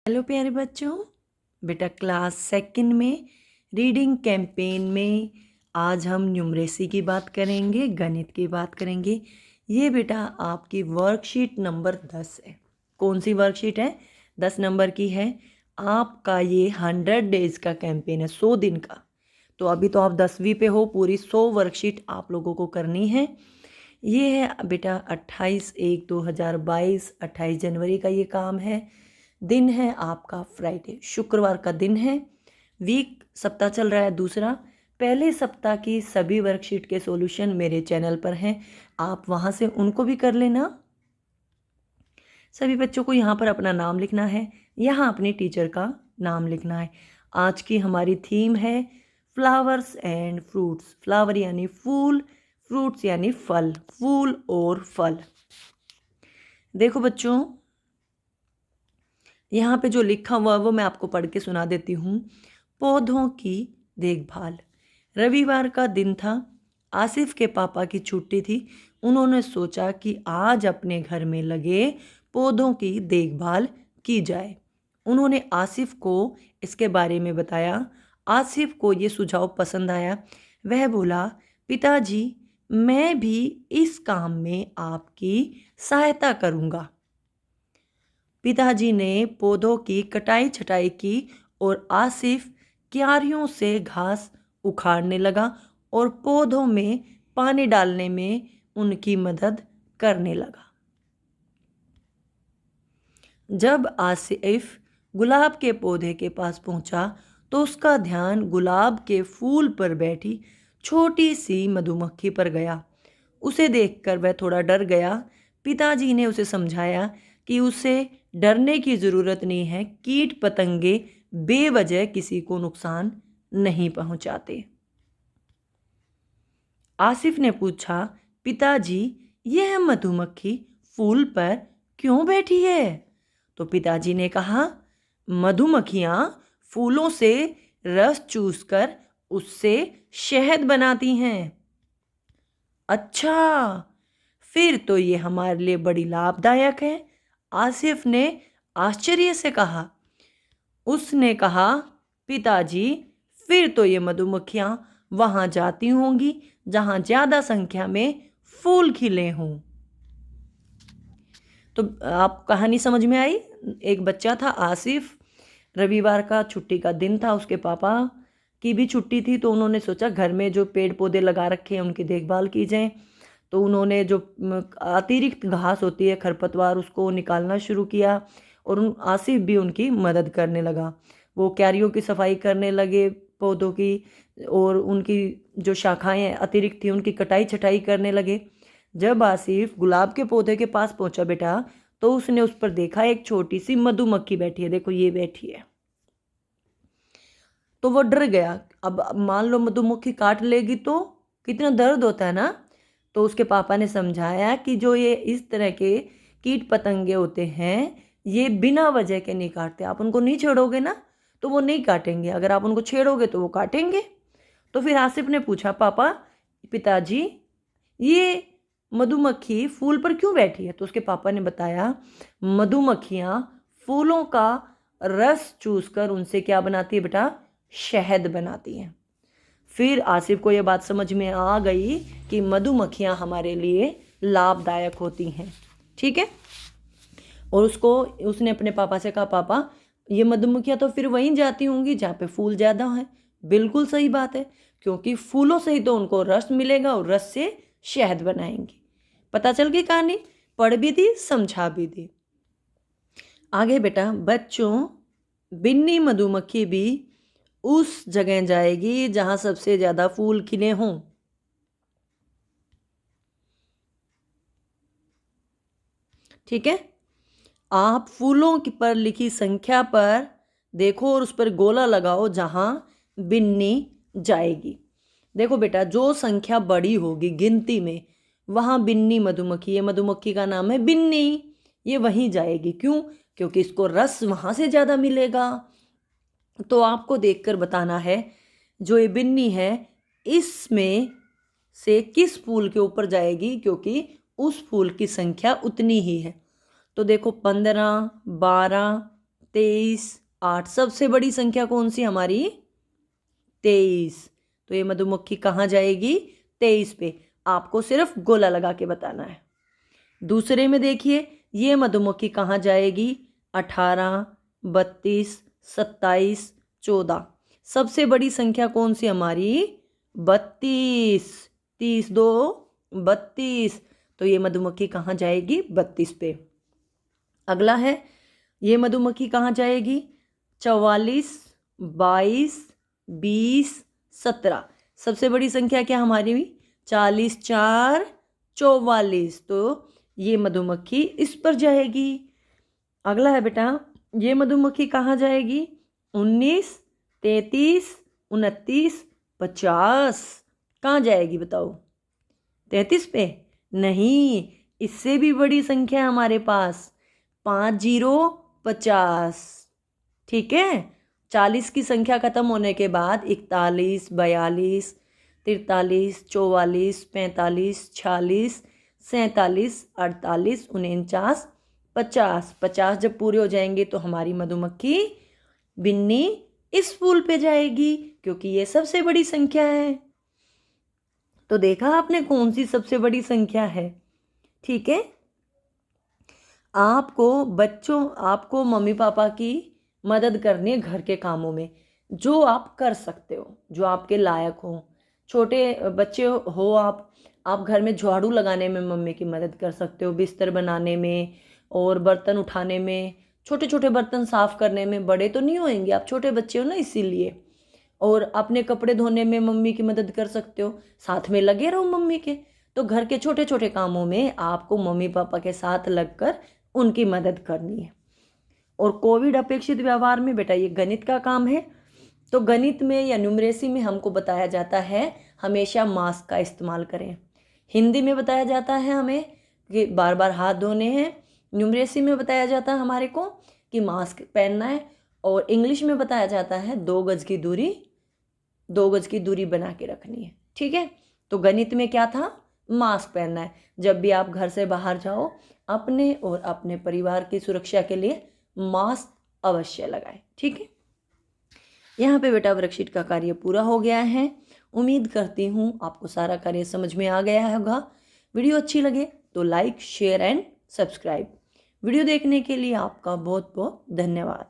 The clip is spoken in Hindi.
हेलो प्यारे बच्चों, बेटा क्लास सेकंड में रीडिंग कैंपेन में आज हम न्यूमरेसी की बात करेंगे, गणित की बात करेंगे। ये बेटा आपकी वर्कशीट नंबर 10 है। कौन सी वर्कशीट है? 10 नंबर की है। आपका ये 100 डेज़ का कैंपेन है, 100 दिन का। तो अभी तो आप 10वीं पे हो, पूरी 100 वर्कशीट आप लोगों को करनी है। ये है बेटा 28/1/2022, 28 जनवरी का ये काम है। दिन है आपका फ्राइडे, शुक्रवार का दिन है। वीक सप्ताह चल रहा है दूसरा। पहले सप्ताह की सभी वर्कशीट के सॉल्यूशन मेरे चैनल पर हैं, आप वहाँ से उनको भी कर लेना। सभी बच्चों को यहाँ पर अपना नाम लिखना है, यहाँ अपने टीचर का नाम लिखना है। आज की हमारी थीम है फ्लावर्स एंड फ्रूट्स। फ्लावर यानी फूल, फ्रूट्स यानी फल, फूल और फल। देखो बच्चों, यहाँ पे जो लिखा हुआ वो मैं आपको पढ़ के सुना देती हूँ। पौधों की देखभाल। रविवार का दिन था। आसिफ के पापा की छुट्टी थी। उन्होंने सोचा कि आज अपने घर में लगे पौधों की देखभाल की जाए। उन्होंने आसिफ को इसके बारे में बताया। आसिफ को ये सुझाव पसंद आया। वह बोला, पिताजी, मैं भी इस काम में आपकी सहायता करूँगा। पिताजी ने पौधों की कटाई छटाई की और आसिफ क्यारियों से घास उखाड़ने लगा और पौधों में पानी डालने में उनकी मदद करने लगा। जब आसिफ गुलाब के पौधे के पास पहुंचा तो उसका ध्यान गुलाब के फूल पर बैठी छोटी सी मधुमक्खी पर गया। उसे देखकर वह थोड़ा डर गया। पिताजी ने उसे समझाया कि उसे डरने की ज़रूरत नहीं है, कीट पतंगे बेवजह किसी को नुकसान नहीं पहुंचाते। आसिफ ने पूछा, पिताजी, यह मधुमक्खी फूल पर क्यों बैठी है? तो पिताजी ने कहा, मधुमक्खियाँ फूलों से रस चूसकर उससे शहद बनाती हैं। अच्छा, फिर तो ये हमारे लिए बड़ी लाभदायक है, आसिफ ने आश्चर्य से कहा। उसने कहा, पिताजी, फिर तो ये मधुमक्खियाँ वहाँ जाती होंगी जहाँ ज़्यादा संख्या में फूल खिले हों। तो आप कहानी समझ में आई? एक बच्चा था आसिफ, रविवार का छुट्टी का दिन था, उसके पापा की भी छुट्टी थी, तो उन्होंने सोचा घर में जो पेड़ पौधे लगा रखे हैं उनकी देखभाल की जाए। तो उन्होंने जो अतिरिक्त घास होती है, खरपतवार, उसको निकालना शुरू किया और आसिफ भी उनकी मदद करने लगा। वो क्यारियों की सफाई करने लगे पौधों की, और उनकी जो शाखाएं अतिरिक्त थी उनकी कटाई छटाई करने लगे। जब आसिफ गुलाब के पौधे के पास पहुंचा बेटा, तो उसने उस पर देखा एक छोटी सी मधुमक्खी बैठी है। देखो ये बैठी है। तो वो डर गया। अब मान लो मधुमक्खी काट लेगी तो कितना दर्द होता है ना। तो उसके पापा ने समझाया कि जो ये इस तरह के कीट पतंगे होते हैं, ये बिना वजह के नहीं काटते। आप उनको नहीं छेड़ोगे ना तो वो नहीं काटेंगे, अगर आप उनको छेड़ोगे तो वो काटेंगे। तो फिर आसिफ ने पूछा, पापा, पिताजी, ये मधुमक्खी फूल पर क्यों बैठी है? तो उसके पापा ने बताया, मधुमक्खियाँ फूलों का रस चूसकर उनसे क्या बनाती है बेटा? शहद बनाती हैं। फिर आसिफ को यह बात समझ में आ गई कि मधुमक्खियाँ हमारे लिए लाभदायक होती हैं। ठीक है। और उसने अपने पापा से कहा, पापा, ये मधुमक्खियाँ तो फिर वहीं जाती होंगी जहाँ पे फूल ज़्यादा हैं। बिल्कुल सही बात है, क्योंकि फूलों से ही तो उनको रस मिलेगा और रस से शहद बनाएंगी। पता चल गई कहानी? पढ़ भी दी, समझा भी दी। आगे बेटा, बच्चों, बिन्नी मधुमक्खी भी उस जगह जाएगी जहां सबसे ज्यादा फूल खिले हों। ठीक है। आप फूलों पर लिखी संख्या पर देखो और उस पर गोला लगाओ जहां बिन्नी जाएगी। देखो बेटा, जो संख्या बड़ी होगी गिनती में, वहां बिन्नी मधुमक्खी, ये मधुमक्खी का नाम है बिन्नी, ये वहीं जाएगी। क्यों? क्योंकि इसको रस वहां से ज्यादा मिलेगा। तो आपको देखकर बताना है, जो ये बिन्नी है इसमें से किस फूल के ऊपर जाएगी, क्योंकि उस फूल की संख्या उतनी ही है। तो देखो 15, 12, 23, 8। सबसे बड़ी संख्या कौन सी हमारी? 23। तो ये मधुमक्खी कहाँ जाएगी? 23 पे। आपको सिर्फ गोला लगा के बताना है। दूसरे में देखिए, ये मधुमक्खी कहाँ जाएगी? 18, 32, 27, 14। सबसे बड़ी संख्या कौन सी हमारी? 32। 30 2 32। तो ये मधुमक्खी कहाँ जाएगी? 32 पे। अगला है, ये मधुमक्खी कहाँ जाएगी? 44, 22, 20, 17। सबसे बड़ी संख्या क्या हमारी? 40 4 44। तो ये मधुमक्खी इस पर जाएगी। अगला है बेटा, ये मधुमक्खी कहाँ जाएगी? 19, 33, 29, 50। कहाँ जाएगी बताओ? 33 पे? नहीं, इससे भी बड़ी संख्या है हमारे पास, 5 0 50। ठीक है। 40 की संख्या खत्म होने के बाद 41, 42, 43, 44, 45, 46, 47, 48, 49, 50। 50 जब पूरे हो जाएंगे तो हमारी मधुमक्खी बिन्नी इस फूल पे जाएगी, क्योंकि ये सबसे बड़ी संख्या है। तो देखा आपने कौन सी सबसे बड़ी संख्या है? ठीक है। आपको मम्मी पापा की मदद करनी है घर के कामों में, जो आप कर सकते हो, जो आपके लायक हो। छोटे बच्चे हो आप घर में झाड़ू लगाने में मम्मी की मदद कर सकते हो, बिस्तर बनाने में और बर्तन उठाने में, छोटे छोटे बर्तन साफ करने में। बड़े तो नहीं होएंगे, आप छोटे बच्चे हो ना, इसीलिए। और अपने कपड़े धोने में मम्मी की मदद कर सकते हो, साथ में लगे रहो मम्मी के। तो घर के छोटे छोटे कामों में आपको मम्मी पापा के साथ लगकर उनकी मदद करनी है। और कोविड अपेक्षित व्यवहार में बेटा ये गणित का काम है। तो गणित में या न्यूमरेसी में हमको बताया जाता है हमेशा मास्क का इस्तेमाल करें। हिंदी में बताया जाता है हमें कि बार बार हाथ धोने हैं। न्यूमरेसी में बताया जाता है हमारे को कि मास्क पहनना है। और इंग्लिश में बताया जाता है 2 गज की दूरी बना के रखनी है। ठीक है। तो गणित में क्या था? मास्क पहनना है। जब भी आप घर से बाहर जाओ, अपने और अपने परिवार की सुरक्षा के लिए मास्क अवश्य लगाएं। ठीक है। यहाँ पे बेटा वर्कशीट का कार्य पूरा हो गया है। उम्मीद करती हूँ आपको सारा कार्य समझ में आ गया होगा। वीडियो अच्छी लगे तो like, share and subscribe. Video देखने के लिए आपका बहुत बहुत धन्यवाद।